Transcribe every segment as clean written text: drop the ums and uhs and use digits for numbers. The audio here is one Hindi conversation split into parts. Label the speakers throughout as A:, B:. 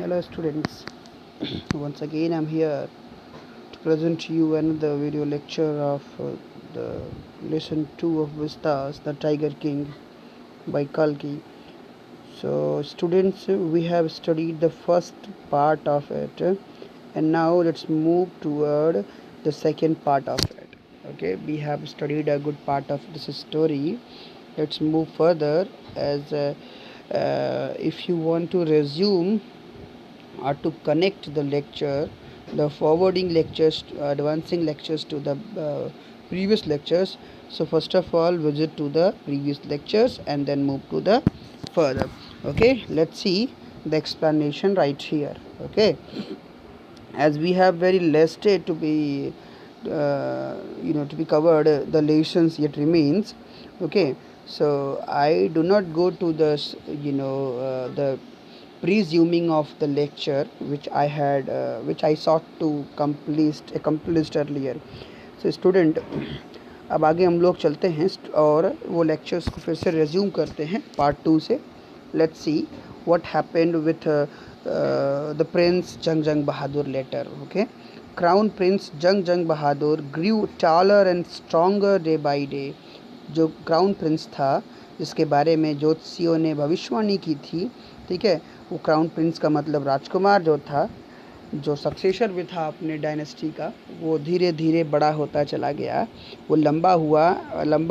A: Hello students, once again I'm here to present to you another video lecture of the lesson 2 of Vistas, The Tiger King by Kalki. So students, we have studied the first part of it, and now let's move toward the second part of it. Okay, we have studied a good part of this story. Let's move further as if you want to resume or to connect the lecture, the forwarding lectures, advancing lectures to the previous lectures. So first of all, visit to the previous lectures and then move to the further. Okay, let's see the explanation right here. Okay, as we have very less day to be to be covered, the lessons yet remains. Okay, so I do not go to the the presuming of the lecture which I sought to complete earlier. So student, अब आगे हम लोग चलते हैं और वो लेक्चर्स को फिर से रिज्यूम करते हैं पार्ट 2 से. Let's see what happened with the Prince Jung Bahadur later. Okay, Crown Prince Jung Bahadur grew taller and stronger day by day. जो क्राउन प्रिंस था जिसके बारे में ज्योतिषियों ने भविष्यवाणी की थी, ठीक है, वो क्राउन प्रिंस का मतलब राजकुमार जो था, जो सक्सेसर भी था अपने डायनेस्टी का, वो धीरे धीरे बड़ा होता चला गया, वो लंबा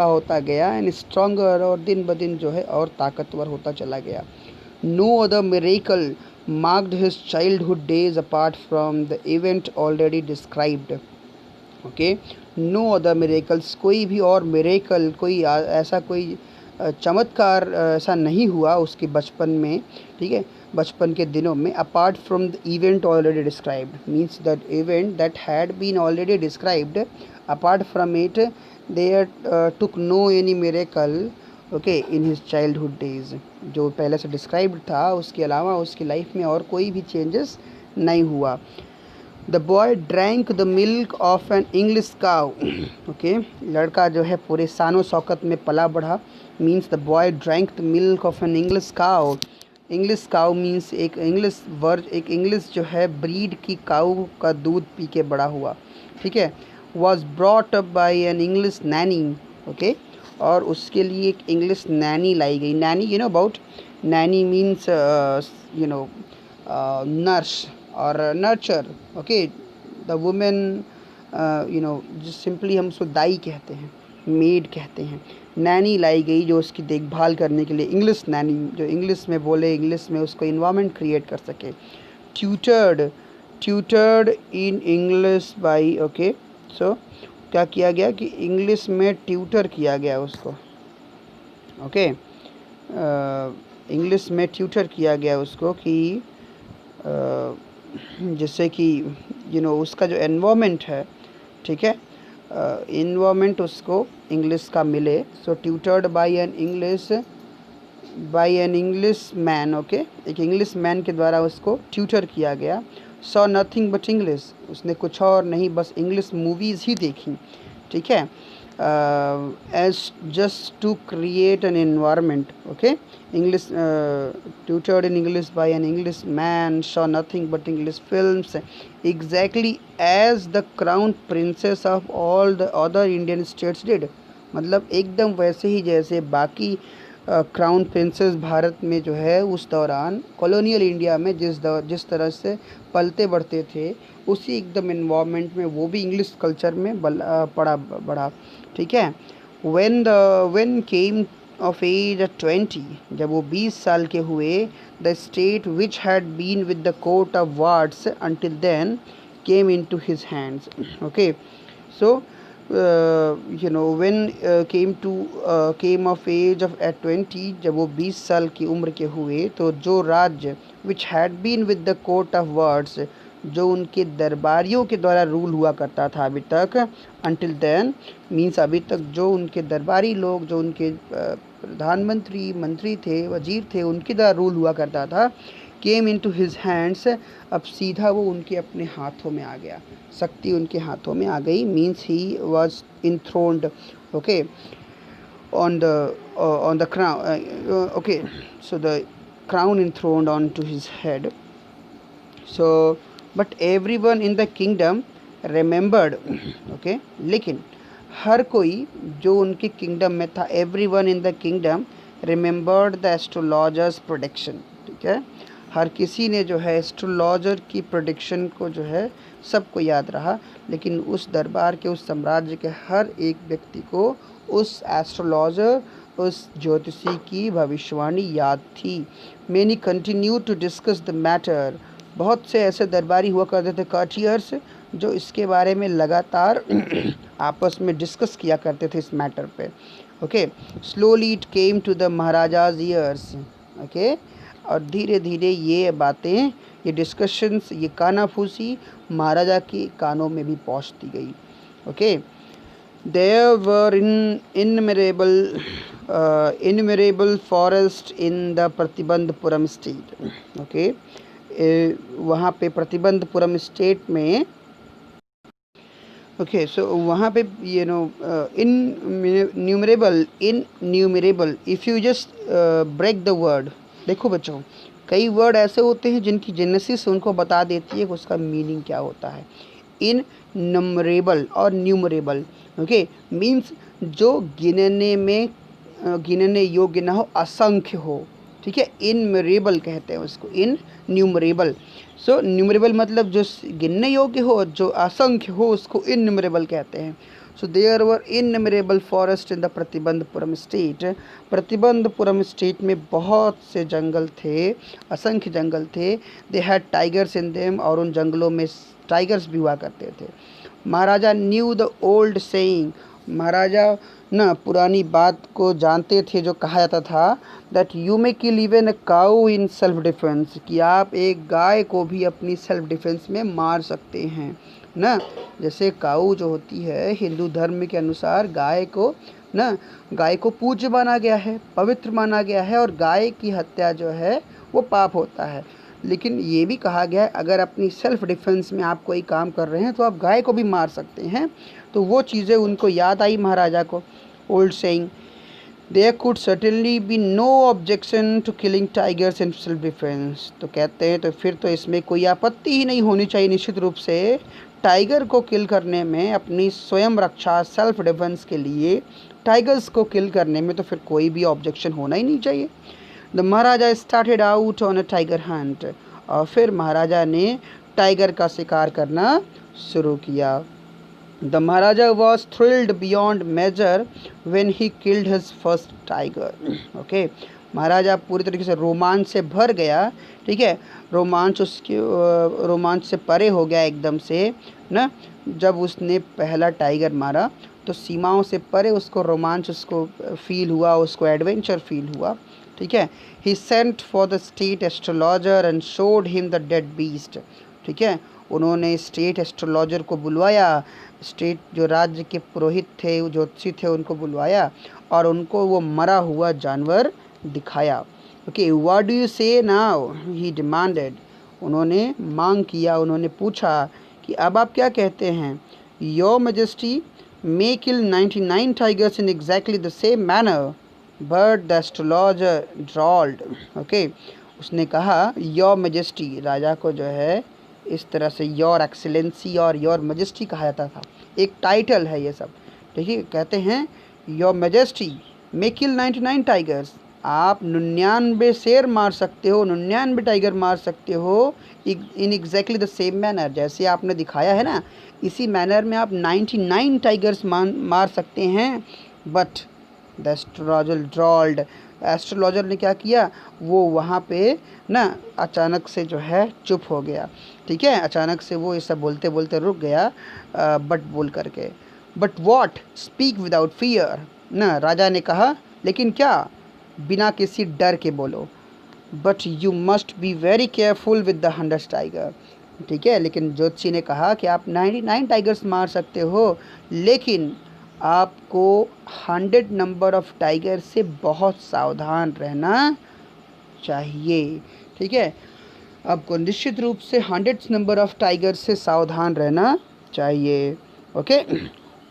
A: होता गया एंड स्ट्रॉन्गर, और दिन ब दिन जो है और ताकतवर होता चला गया. No other miracle marked his childhood days apart from the event already described. Okay, no other miracles, कोई भी और मिरेकल, कोई ऐसा कोई चमत्कार ऐसा नहीं हुआ उसके बचपन में, ठीक है, बचपन के दिनों में, apart from the event already described. Means that event that had been already described, apart from it there took no any miracle. Okay, in his childhood days, जो पहले से डिस्क्राइब्ड था उसके अलावा उसकी लाइफ में और कोई भी चेंजेस नहीं हुआ. The boy drank the milk of an English cow. Okay, लड़का जो है पूरे शानो शौकत में पला बढ़ा. Means the boy drank the milk of an English cow. English cow means एक इंग्लिश जो है ब्रीड की काऊ का दूध पी के बड़ा हुआ, ठीक है. Was brought up by an English Naini. Okay, और उसके लिए एक इंग्लिश नैनी लाई गई. Naini, you know about Naini means nurse और नर्चर. ओके, द वुमेन, जो सिंपली हम उसको दाई कहते हैं, मेड कहते हैं. नैनी लाई गई जो उसकी देखभाल करने के लिए, इंग्लिश नैनी, जो इंग्लिश में बोले, इंग्लिश में उसको इन्वायरमेंट क्रिएट कर सके. Tutored in English by. Okay, so क्या किया गया कि इंग्लिश में ट्यूटर किया गया उसको. ओके, इंग्लिश में ट्यूटर किया गया उसको कि जिससे कि उसका जो एनवायरनमेंट है, ठीक है, एनवायरनमेंट उसको इंग्लिश का मिले. So tutored by an English man. Okay, एक इंग्लिश मैन के द्वारा उसको ट्यूटर किया गया. सॉ नथिंग बट इंग्लिश, उसने कुछ और नहीं बस इंग्लिश मूवीज़ ही देखी, ठीक है, as just to create an environment. Okay, English, tutored in English by an English man, saw nothing but English films, exactly as the crown princess of all the other Indian states did. मतलब एकदम वैसे ही जैसे बाकी क्राउन प्रिंसेस भारत में जो है उस दौरान कॉलोनियल इंडिया में जिस तरह से पलते बढ़ते थे, उसी एकदम इन्वायरमेंट में वो भी इंग्लिश कल्चर में बढ़ा, ठीक है. when came of age at 20, जब वो 20 साल के हुए, the state which had been with the court of wards until then came into his hands. Okay, so when came of age of at 20, जब वो 20 साल की उम्र के हुए, तो जो राज्य which had been with the court of wards, जो उनके दरबारियों के द्वारा रूल हुआ करता था अभी तक, until then मीन्स अभी तक जो उनके दरबारी लोग, जो उनके प्रधानमंत्री, मंत्री थे, वजीर थे, उनके द्वारा रूल हुआ करता था, केम इन टू हिज हैंड्स, अब सीधा वो उनके अपने हाथों में आ गया, शक्ति उनके हाथों में आ गई. Means he was enthroned. Okay, on the crown. Okay, so the crown enthroned onto his head. So but everyone in the kingdom remembered, okay, लेकिन हर कोई जो उनके किंगडम में था, everyone in the kingdom remembered the astrologer's prediction, ठीक है, हर किसी ने जो है एस्ट्रोलॉजर की प्रोडिक्शन को जो है सबको याद रहा, लेकिन उस दरबार के, उस साम्राज्य के हर एक व्यक्ति को उस एस्ट्रोलॉजर, उस ज्योतिषी की भविष्यवाणी याद थी। Many continue to discuss the matter, बहुत से ऐसे दरबारी हुआ करते थे कॉर्टियर्स जो इसके बारे में लगातार आपस में डिस्कस किया करते थे इस मैटर पे। Okay, slowly it came to the maharaja's ears, okay, और धीरे धीरे ये बातें, ये डिस्कशंस, ये कानाफूसी महाराजा के कानों में भी पहुंचती गई। Okay, there were innumerable forests in the Pratibandhapuram state, okay, वहाँ पे प्रतिबंधपुरम स्टेट में, ओके, सो वहाँ पे you know innumerable if you just break the word, देखो बच्चों, कई वर्ड ऐसे होते हैं जिनकी जेनेसिस उनको बता देती है कि उसका मीनिंग क्या होता है। इन नंबरेबल और न्यूमरेबल, ओके, मीन्स जो गिनने योग्य ना हो, असंख्य हो, ठीक है, इनमरेबल कहते हैं उसको, इन न्यूमरेबल। सो न्यूमरेबल मतलब जो गिनने योग्य हो, जो असंख्य हो, उसको इनन्यूमरेबल कहते हैं। So there were innumerable forest in the Pratibandhapuram state, Pratibandhapuram state में बहुत से जंगल थे, असंख्य जंगल थे। They had tigers in them, और उन जंगलों में टाइगर्स भी हुआ करते थे। Maharaja knew the old saying, Maharaja ना पुरानी बात को जानते थे, जो कहा जाता था that you may kill even a cow in self defence, कि आप एक गाय को भी अपनी सेल्फ डिफेंस में मार सकते हैं ना। जैसे काऊ जो होती है, हिंदू धर्म के अनुसार गाय को ना, गाय को पूज्य माना गया है, पवित्र माना गया है, और गाय की हत्या जो है वो पाप होता है। लेकिन ये भी कहा गया है अगर अपनी सेल्फ डिफेंस में आप कोई काम कर रहे हैं तो आप गाय को भी मार सकते हैं। तो वो चीज़ें उनको याद आई महाराजा को, old saying. There could certainly be no objection to killing tigers in self defence, तो कहते हैं तो फिर तो इसमें कोई आपत्ति ही नहीं होनी चाहिए निश्चित रूप से, टाइगर को किल करने में, अपनी स्वयं रक्षा सेल्फ डिफेंस के लिए टाइगर्स को किल करने में तो फिर कोई भी ऑब्जेक्शन होना ही नहीं चाहिए। The Maharaja started out on a tiger Hunt, और फिर महाराजा ने टाइगर का शिकार करना शुरू किया। The maharaja was thrilled beyond measure when he killed his first tiger, okay, maharaja पूरी तरीके से रोमांच से भर गया, ठीक है, रोमांच से परे हो गया एकदम से ना, जब उसने पहला टाइगर मारा तो सीमाओं से परे उसको रोमांच, उसको फील हुआ, उसको एडवेंचर फील हुआ, ठीक है। He sent for the state astrologer and showed him the dead beast, ठीक है, उन्होंने स्टेट एस्ट्रोलॉजर को बुलवाया, स्टेट जो राज्य के पुरोहित थे, ज्योतिषी थे, उनको बुलवाया और उनको वो मरा हुआ जानवर दिखाया। ओके, व्हाट डू यू से नाउ, ही डिमांडेड, उन्होंने मांग किया, उन्होंने पूछा कि अब आप क्या कहते हैं। Your majesty may kill 99 tigers in exactly the same manner, but the astrologer drawled, okay, उसने कहा योर मैजेस्टी, राजा को जो है इस तरह से योर एक्सीलेंसी और योर मैजेस्टी कहा जाता था, एक टाइटल है ये सब, ठीक है। कहते हैं your majesty may kill 99 tigers, आप 99 शेर मार सकते हो, 99 टाइगर मार सकते हो in exactly the same manner, जैसे आपने दिखाया है ना, इसी मैनर में आप 99 टाइगर्स मार सकते हैं। बट द एस्ट्रोलॉजर ड्रॉल्ड, एस्ट्रोलॉजर ने क्या किया, वो वहाँ पे ना अचानक से जो है चुप हो गया, ठीक है, अचानक से वो ये सब बोलते बोलते रुक गया, बट बोल करके, but what, speak without fear ना, राजा ने कहा लेकिन क्या, बिना किसी डर के बोलो। But you must be very careful with the 100 tiger, ठीक है, लेकिन ज्योतिषी ने कहा कि आप 99 टाइगर्स मार सकते हो, लेकिन आपको 100 नंबर ऑफ टाइगर से बहुत सावधान रहना चाहिए, ठीक है, आपको निश्चित रूप से 100 नंबर ऑफ टाइगर से सावधान रहना चाहिए। Okay,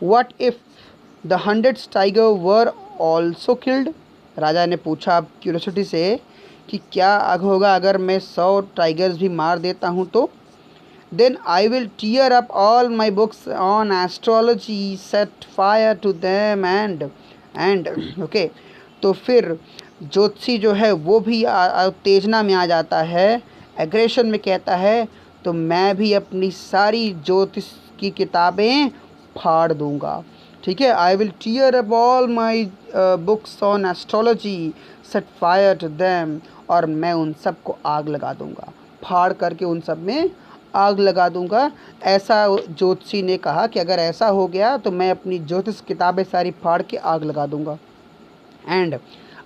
A: what if the 100 tiger were also killed, राजा ने पूछा अब क्यूरियोसिटी से कि क्या होगा अगर मैं 100 टाइगर्स भी मार देता हूँ तो? Then I will tear up all my books on astrology, set fire to them and okay, तो फिर ज्योतिषी जो है वो भी उत्तेजना में आ जाता है, एग्रेशन में कहता है, तो मैं भी अपनी सारी ज्योतिष की किताबें फाड़ दूंगा। ठीक है, I will tear up all my books on astrology, set fire to them, और मैं उन सब को आग लगा दूंगा, फाड़ करके उन सब में आग लगा दूंगा। ऐसा ज्योतिषी ने कहा कि अगर ऐसा हो गया तो मैं अपनी ज्योतिष किताबें सारी फाड़ के आग लगा दूंगा। And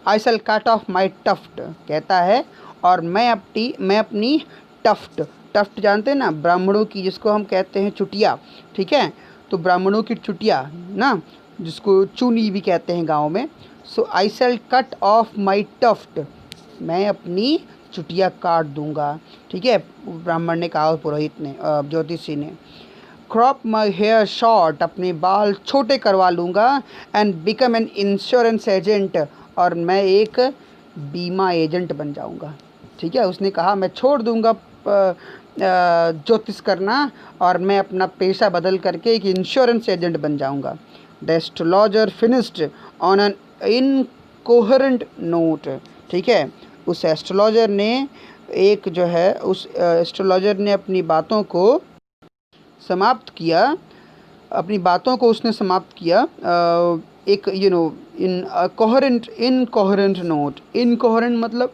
A: I shall cut off my tuft, कहता है, और मैं अपनी टफ्ट, टफ्ट जानते हैं ना, ब्राह्मणों की जिसको हम कहते हैं चुटिया, ठीक है, तो ब्राह्मणों की चुटिया ना, जिसको चूनी भी कहते हैं गाँव में। सो आई shall cut off my tuft, मैं अपनी चुटिया काट दूंगा। ठीक है, ब्राह्मण ने कहा, पुरोहित ने, ज्योतिषी ने। क्रॉप माई हेयर शॉर्ट, अपने बाल छोटे करवा लूँगा। And become an insurance agent, और मैं एक बीमा एजेंट बन जाऊँगा। ठीक है, उसने कहा मैं छोड़ दूँगा ज्योतिष करना और मैं अपना पेशा बदल करके एक इंश्योरेंस एजेंट बन जाऊँगा। The astrologer finished on an incoherent note. ठीक है, उस एस्ट्रोलॉजर ने एक जो है, उस एस्ट्रोलॉजर ने अपनी बातों को समाप्त किया, अपनी बातों को उसने समाप्त किया एक इनकोहेरेंट नोट। इनकोहेरेंट मतलब,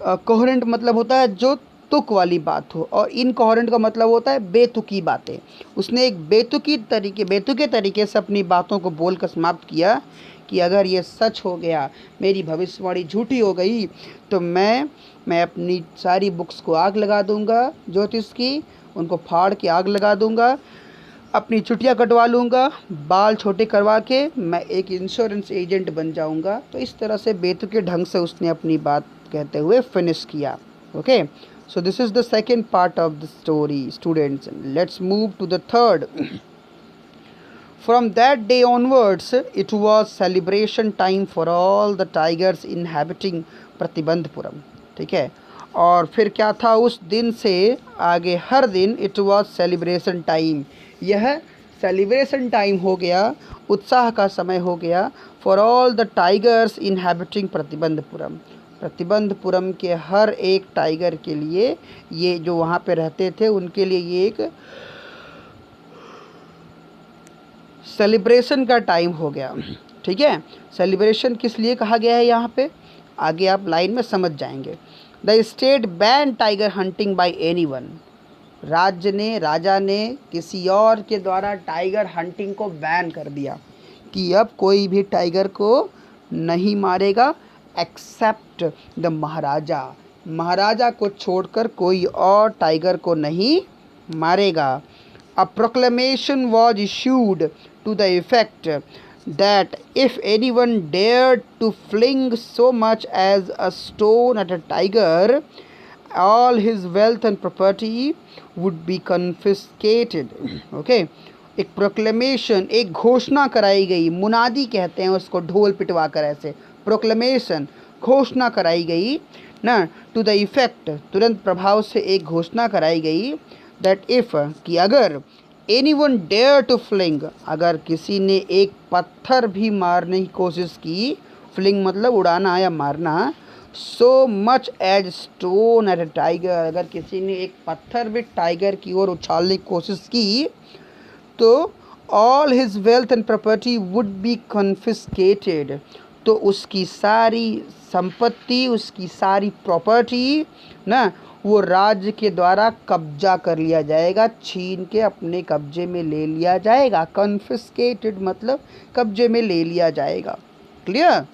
A: कोहेरेंट मतलब होता है जो तुक वाली बात हो, और इनकोहेरेंट का मतलब होता है बेतुकी बातें। उसने एक बेतुके तरीके से अपनी बातों को बोलकर समाप्त किया कि अगर ये सच हो गया, मेरी भविष्यवाणी झूठी हो गई, तो मैं अपनी सारी बुक्स को आग लगा दूंगा ज्योतिष की, उनको फाड़ के आग लगा दूंगा, अपनी चुटिया कटवा लूँगा, बाल छोटे करवा के मैं एक इंश्योरेंस एजेंट बन जाऊंगा। तो इस तरह से बेतुके ढंग से उसने अपनी बात कहते हुए फिनिश किया। Okay, so this is the second part of the story, students. Let's move to the third. From that day onwards, it was celebration time for all the tigers inhabiting Pratibandapuram. ठीक है, और फिर क्या था, उस दिन से आगे हर दिन इट वाज सेलिब्रेशन टाइम, यह सेलिब्रेशन टाइम हो गया, उत्साह का समय हो गया, for all the tigers inhabiting Pratibandapuram, Pratibandapuram के हर एक टाइगर के लिए, ये जो वहाँ पे रहते थे उनके लिए ये एक सेलिब्रेशन का टाइम हो गया। ठीक है, सेलिब्रेशन किस लिए कहा गया है यहाँ पे, आगे आप लाइन में समझ जाएंगे। The state ban tiger hunting by anyone, राजा ने किसी और के द्वारा टाइगर हंटिंग को बैन कर दिया कि अब कोई भी टाइगर को नहीं मारेगा, एक्सेप्ट द महाराजा, महाराजा को छोड़कर कोई और टाइगर को नहीं मारेगा। A proclamation was issued to the effect that if anyone dared to fling so much as a stone at a tiger, all his wealth and property would be confiscated. Okay, एक प्रोक्लेमेशन, एक घोषणा कराई गई, मुनादी कहते हैं उसको, ढोल पिटवा कर, ऐसे प्रोक्लेमेशन, घोषणा कराई गई ना, टू द इफेक्ट, तुरंत प्रभाव से एक घोषणा कराई गई, दैट इफ़, कि अगर, एनीवन डेयर टू फ्लिंग, अगर किसी ने एक पत्थर भी मारने की कोशिश की, फ्लिंग मतलब उड़ाना या मारना, so much as stone at a tiger, अगर किसी ने एक पत्थर भी टाइगर की ओर उछालने की कोशिश की, तो all his wealth and property would be confiscated, तो उसकी सारी संपत्ति, उसकी सारी प्रॉपर्टी ना, वो राज्य के द्वारा कब्जा कर लिया जाएगा, छीन के अपने कब्जे में ले लिया जाएगा। कन्फिस्केटेड मतलब कब्जे में ले लिया जाएगा। क्लियर?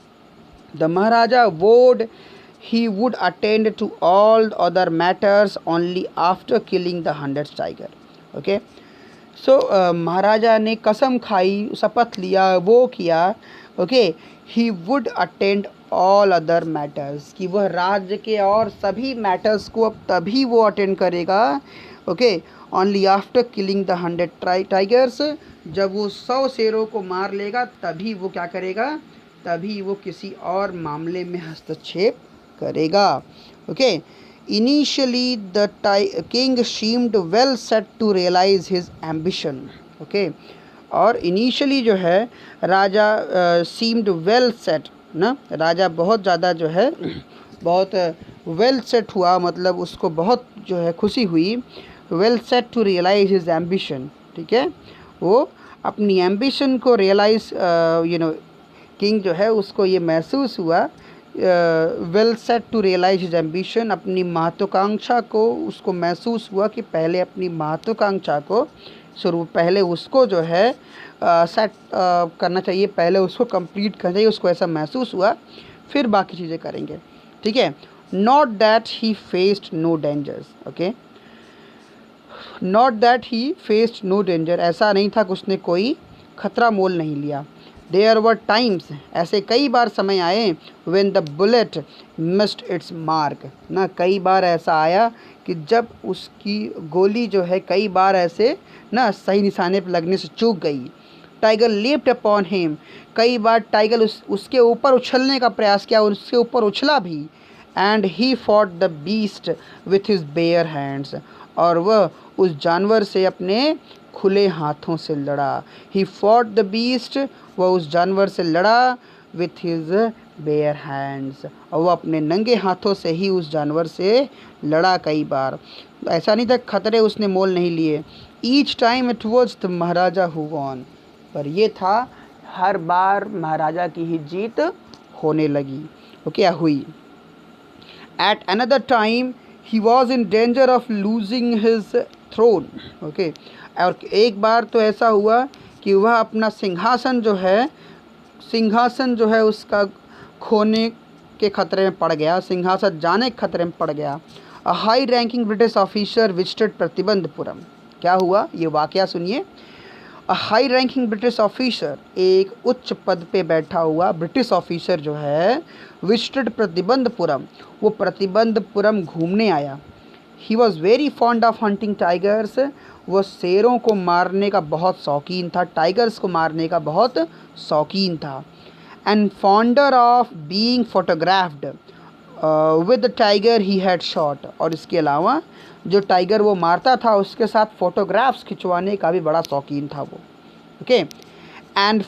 A: द महाराजा वोड he would attend to all other matters only after killing the 100 tiger. Okay, so महाराजा ने कसम खाई, शपथ लिया, वो किया, okay, he would attend all other matters, कि वह राज्य के और सभी मैटर्स को अब तभी वो अटेंड करेगा, okay, only after killing the 100 tigers, जब वो 100 शेरों को मार लेगा तभी वो क्या करेगा, तभी वो किसी और मामले में हस्तक्षेप करेगा। Okay, initially the king seemed well set to realize his ambition. Okay, और इनिशियली जो है राजा सीम्ड वेल सेट ना, राजा बहुत ज़्यादा जो है बहुत वेल सेट हुआ, मतलब उसको बहुत जो है खुशी हुई, well set to realise his ambition. ठीक है, वो अपनी एम्बिशन को रियलाइज किंग जो है उसको ये महसूस हुआ, well set to realise his ambition, अपनी महत्वाकांक्षा को उसको महसूस हुआ कि पहले अपनी महत्वाकांक्षा को पहले उसको जो है सेट करना चाहिए, पहले उसको कंप्लीट करना चाहिए, उसको ऐसा महसूस हुआ, फिर बाकी चीज़ें करेंगे। ठीक है, not that he faced no dangers. Okay, not that he faced no danger, ऐसा नहीं था कि उसने कोई खतरा मोल नहीं लिया। देयर वर टाइम्स, ऐसे कई बार समय आए, when the bullet missed it's mark ना, कई बार ऐसा आया कि जब उसकी गोली जो है कई बार ऐसे ना सही निशाने पर लगने से चूक गई। टाइगर लेप्ड अपॉन हिम, कई बार टाइगर उसके ऊपर उछलने का प्रयास किया, उसके ऊपर उछला भी। And he fought the beast with his bare hands, और वह उस जानवर से अपने खुले हाथों से लड़ा। ही फॉट द बीस्ट, वह उस जानवर से लड़ा, विथ हिज बेयर हैंड्स, और वह अपने नंगे हाथों से ही उस जानवर से लड़ा कई बार। ऐसा नहीं था खतरे उसने मोल नहीं लिए। Each time it was the Maharaja who won, पर ये था हर बार महाराजा की ही जीत होने लगी। ओके, हुई। At another time he was in danger of losing his throne. Okay, और एक बार तो ऐसा हुआ कि वह अपना सिंहासन जो है उसका खोने के खतरे में पड़ गया, सिंहासन जाने के खतरे में पड़ गया। A high ranking British officer visited Pratibandapuram. क्या हुआ ये वाकया सुनिए। A high ranking British officer, एक उच्च पद पे बैठा हुआ ब्रिटिश ऑफिसर जो है, विजिटेड प्रतिबंधपुरम, वो प्रतिबंधपुरम घूमने आया। He was very fond of hunting tigers, वो शेरों को मारने का बहुत शौकीन था, टाइगर्स को मारने का बहुत शौकीन था। And fonder of being photographed with tiger he had shot, और इसके अलावा जो टाइगर वो मारता था उसके साथ फ़ोटोग्राफ्स खिंचवाने का भी बड़ा शौकीन था वो। Okay, and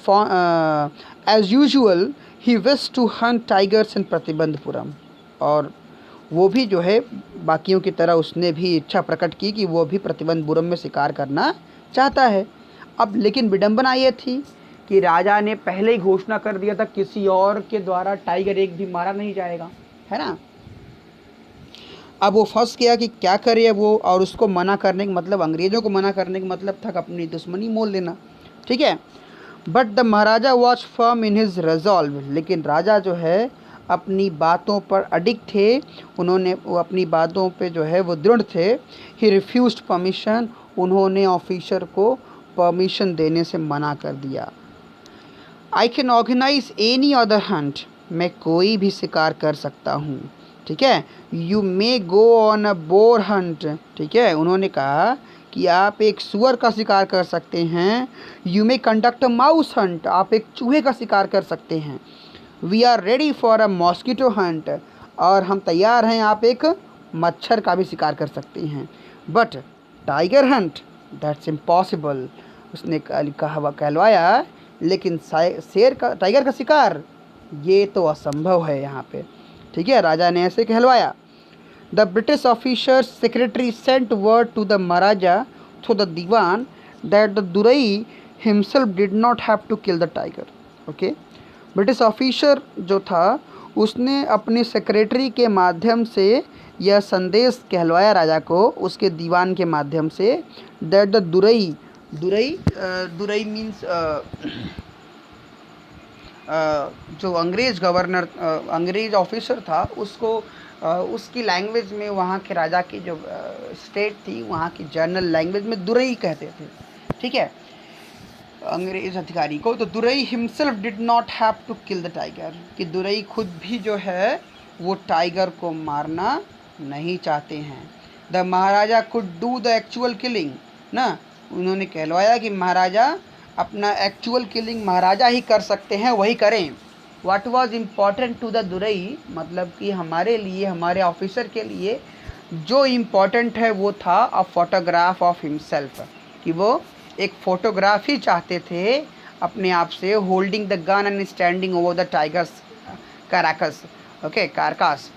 A: as usual he wish to hunt tigers in Pratibandhapuram, और वो भी जो है बाकियों की तरह उसने भी इच्छा प्रकट की कि वो भी प्रतिबंधपुरम में शिकार करना चाहता है। अब लेकिन विडंबना ये थी कि राजा ने पहले ही घोषणा कर दिया था किसी और के द्वारा टाइगर एक भी मारा नहीं जाएगा, है ना। अब वो फंस गया कि क्या करे वो, और उसको मना करने का मतलब, अंग्रेज़ों को मना करने का मतलब था कि अपनी दुश्मनी मोल लेना। ठीक है, but the maharaja was firm in his resolve, लेकिन राजा जो है अपनी बातों पर अडिग थे, वो अपनी बातों पे जो है वो दृढ़ थे। ही रिफ्यूज्ड परमिशन, उन्होंने ऑफिसर को परमिशन देने से मना कर दिया। I can organise any other hunt, मैं कोई भी शिकार कर सकता हूँ। ठीक है, you may go on a boar hunt, ठीक है, उन्होंने कहा कि आप एक सुअर का शिकार कर सकते हैं। You may conduct a mouse hunt, आप एक चूहे का शिकार कर सकते हैं। We are ready for a mosquito hunt, और हम तैयार हैं, आप एक मच्छर का भी शिकार कर सकते हैं। But tiger Hunt that's impossible, उसने कहलवाया, लेकिन टाइगर का शिकार ये तो असंभव है यहाँ पे। ठीक है, राजा ने ऐसे कहलवाया। The British officer secretary sent word to the maharaja through the dewan that the durai himself did not have to kill the tiger. Okay, British officer जो था उसने अपने सेक्रेटरी के माध्यम से यह संदेश कहलवाया राजा को, उसके दीवान के माध्यम से, दैट द दुरई मीन्स जो अंग्रेज़ गवर्नर अंग्रेज़ ऑफिसर था उसको उसकी लैंग्वेज में, वहाँ के राजा की जो स्टेट थी वहाँ की जनरल लैंग्वेज में दुरई कहते थे। ठीक है, अंग्रेज़ अधिकारी को, तो Durai himself did not have to kill the tiger, कि दुरई खुद भी जो है वो टाइगर को मारना नहीं चाहते हैं। The Maharaja could do the actual killing ना, उन्होंने कहलवाया कि महाराजा अपना एक्चुअल किलिंग महाराजा ही कर सकते हैं, वही करें। What was important to the Durai, मतलब कि हमारे लिए, हमारे ऑफिसर के लिए जो इम्पॉर्टेंट है वो था अ फोटोग्राफ ऑफ हिमसेल्फ, कि वो एक फ़ोटोग्राफ ही चाहते थे अपने आप से, holding the gun and standing over the tiger's carcass, okay carcass.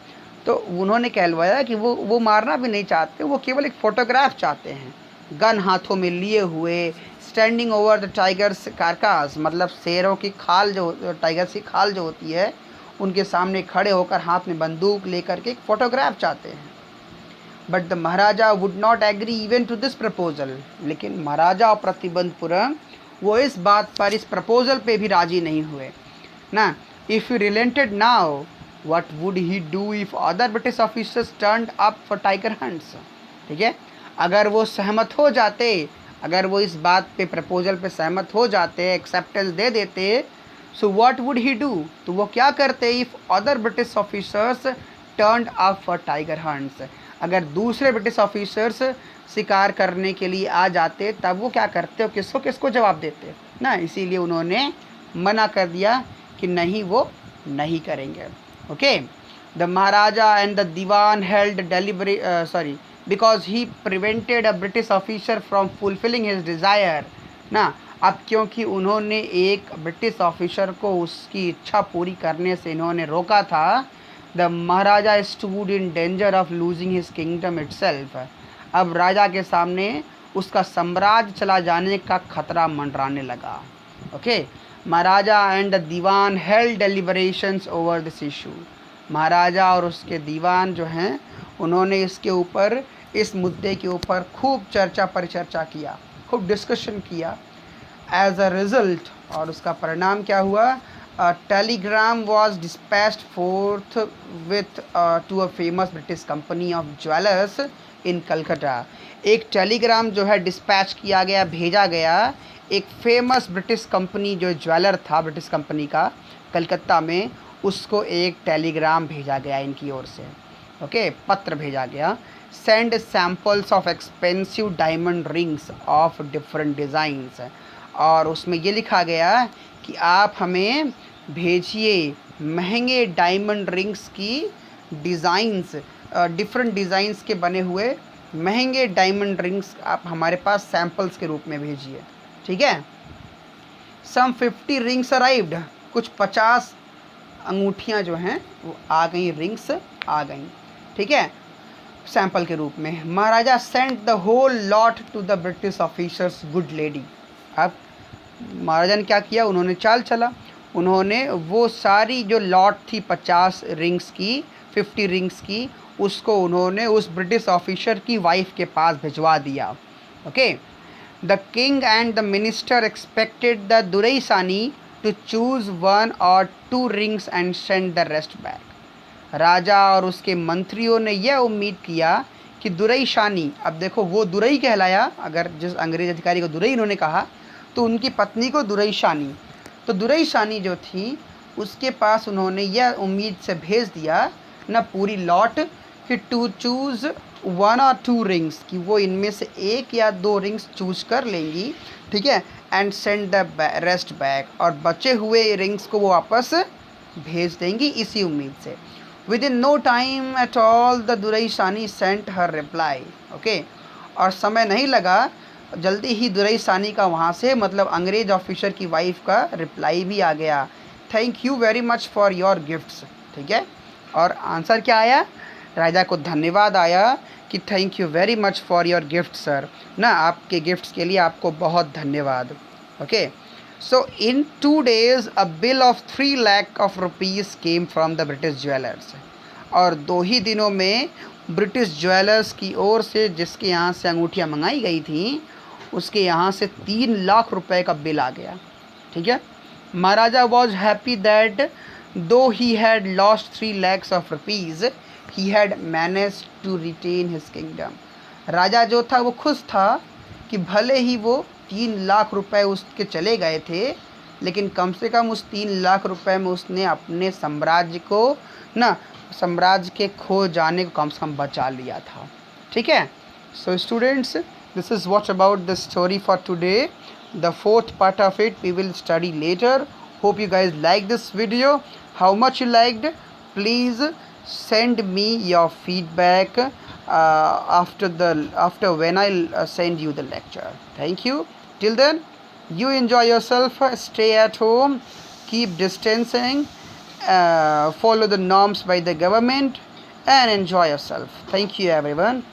A: तो उन्होंने कहलवाया कि वो मारना भी नहीं चाहते, वो केवल एक फ़ोटोग्राफ चाहते हैं, गन हाथों में लिए हुए, स्टैंडिंग ओवर द टाइगर्स कारकास, मतलब शेरों की खाल जो, टाइगर्स की खाल जो होती है उनके सामने खड़े होकर हाथ में बंदूक लेकर के एक फ़ोटोग्राफ चाहते हैं। But the Maharaja would not agree even to this proposal, लेकिन महाराजा और प्रतिबंधपुरम वो इस बात पर, इस प्रपोजल पे भी राजी नहीं हुए ना। If you relented now, what would he do if other British officers turned up for tiger hunts, ठीक है। अगर वो सहमत हो जाते, अगर वो इस बात पे, प्रपोजल पे सहमत हो जाते, एक्सेप्टेंस दे देते, so what would he do, तो वो क्या करते if other British officers turned up for tiger hunts, अगर दूसरे ब्रिटिश ऑफिसर्स शिकार करने के लिए आ जाते तब वो क्या करते, हो किसको किसको जवाब देते ना। इसीलिए उन्होंने मना कर दिया कि नहीं, वो नहीं करेंगे। Okay, the Maharaja and the Diwan held because he prevented a British officer from fulfilling his desire ना। अब क्योंकि उन्होंने एक ब्रिटिश ऑफिसर को उसकी इच्छा पूरी करने से इन्होंने रोका था, the Maharaja stood in danger of losing his kingdom itself, अब राजा के सामने उसका साम्राज्य चला जाने का खतरा मंडराने लगा। Okay, maharaja and the Diwan held deliberations over this issue, maharaja और उसके दीवान जो हैं उन्होंने इसके ऊपर, इस मुद्दे के ऊपर खूब चर्चा परिचर्चा किया, खूब डिस्कशन किया। एज अ रिजल्ट, और उसका परिणाम क्या हुआ, telegram was dispatched forthwith to a famous British company of jewellers in Calcutta, एक टेलीग्राम जो है डिस्पैच किया गया, भेजा गया एक फेमस ब्रिटिश कंपनी जो ज्वेलर था ब्रिटिश कंपनी का कलकत्ता में, उसको एक टेलीग्राम भेजा गया इनकी ओर से। ओके, पत्र भेजा गया, send samples of expensive diamond rings of different designs, और उसमें ये लिखा गया कि आप हमें भेजिए महंगे डायमंड रिंग्स की डिज़ाइंस, डिफरेंट डिज़ाइंस के बने हुए महंगे डायमंड रिंग्स आप हमारे पास सैम्पल्स के रूप में भेजिए, ठीक है। सम 50 रिंग्स अराइव्ड, कुछ 50 अंगूठियाँ जो हैं वो आ गई, रिंग्स आ गई, ठीक है, सैंपल के रूप में। Maharaja sent the whole lot to the British officers good lady, अब महाराजा ने क्या किया, उन्होंने चाल चला, उन्होंने वो सारी जो लॉट थी 50 रिंग्स की, 50 रिंग्स की, उसको उन्होंने उस ब्रिटिश ऑफिसर की वाइफ के पास भिजवा दिया। Okay, the king and the minister expected the duraisani to choose 1 or 2 rings and send the rest back, राजा और उसके मंत्रियों ने यह उम्मीद किया कि दुरईशानी, अब देखो वो दुरई कहलाया, अगर जिस अंग्रेज अधिकारी को दुरई इन्होंने कहा तो उनकी पत्नी को दुरईशानी, तो दुरईशानी जो थी उसके पास उन्होंने यह उम्मीद से भेज दिया ना पूरी लॉट कि टू चूज़ 1 or 2 रिंग्स, कि वो इनमें से 1 या 2 रिंग्स चूज कर लेंगी, ठीक है, and send the rest back, और बचे हुए रिंग्स को वो वापस भेज देंगी इसी उम्मीद से। Within no time at all the duraisani sent her reply. Okay, और समय नहीं लगा, जल्दी ही दुरईशानी का वहाँ से, मतलब अंग्रेज ऑफिसर की वाइफ का रिप्लाई भी आ गया, thank you very much for your gifts, ठीक है। और आंसर क्या आया, राजा को धन्यवाद आया कि thank you very much for your gift sir, ना आपके गिफ्ट्स के लिए आपको बहुत धन्यवाद। Okay, so in 2 days a bill of 3 lakh of rupees came from the British jewellers, और 2 ही दिनों में ब्रिटिश ज्वेलर्स की ओर से, जिसके यहाँ से अंगूठियाँ मंगाई गई थी, उसके यहाँ से 3 लाख रुपए का बिल आ गया, ठीक है। महाराजा वॉज हैप्पी दैट दो he had lost 3 lakhs of rupees he had managed to retain his kingdom, राजा जो था वो खुश था कि भले ही वो 3 लाख रुपए उसके चले गए थे, लेकिन कम से कम उस 3 लाख रुपए में उसने अपने साम्राज्य को ना, साम्राज्य के खो जाने को कम से कम बचा लिया था, ठीक है। So students, this is what about the story for today. The 4th part of it we will study later Hope you guys like this video. How much you liked? Please send me your feedback after when I send you the lecture. Thank you. Till then, you enjoy yourself. Stay at home. Keep distancing. Follow the norms by the government and enjoy yourself. Thank you, everyone.